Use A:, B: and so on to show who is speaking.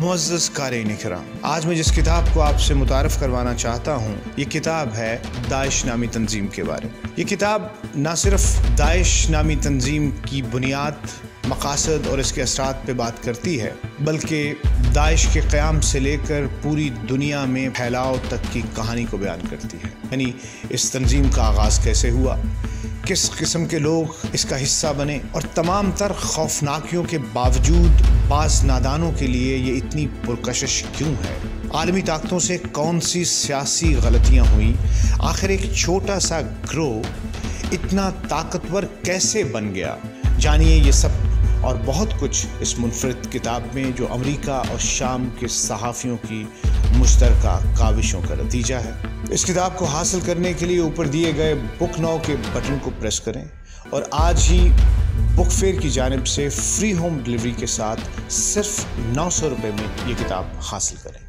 A: मुअज़्ज़ज़ क़ारीन इकराम, आज मैं जिस किताब को आपसे मुतारफ़ करवाना चाहता हूँ ये किताब है दाइश नामी तंजीम के बारे में। ये किताब ना सिर्फ दाइश नामी तंजीम की बुनियाद, मक़ासद और इसके असरात पे बात करती है, बल्कि दाइश के क़याम से लेकर पूरी दुनिया में फैलाव तक की कहानी को बयान करती है। यानी इस तंजीम का आगाज़ कैसे हुआ, किस किस्म के लोग इसका हिस्सा बने और तमाम तर खौफनाकियों के बावजूद बाज़ नादानों के लिए ये इतनी पुरकशिश क्यों है, आलमी ताकतों से कौन सी सियासी गलतियाँ हुई, आखिर एक छोटा सा ग्रोह इतना ताकतवर कैसे बन गया। जानिए ये सब और बहुत कुछ इस मुनफरिद किताब में, जो अमेरिका और शाम के सहाफ़ियों की मुश्तरका काविशों का नतीजा है। इस किताब को हासिल करने के लिए ऊपर दिए गए बुक नाउ के बटन को प्रेस करें और आज ही बुक फेयर की जानिब से फ्री होम डिलीवरी के साथ सिर्फ 900 रुपये में ये किताब हासिल करें।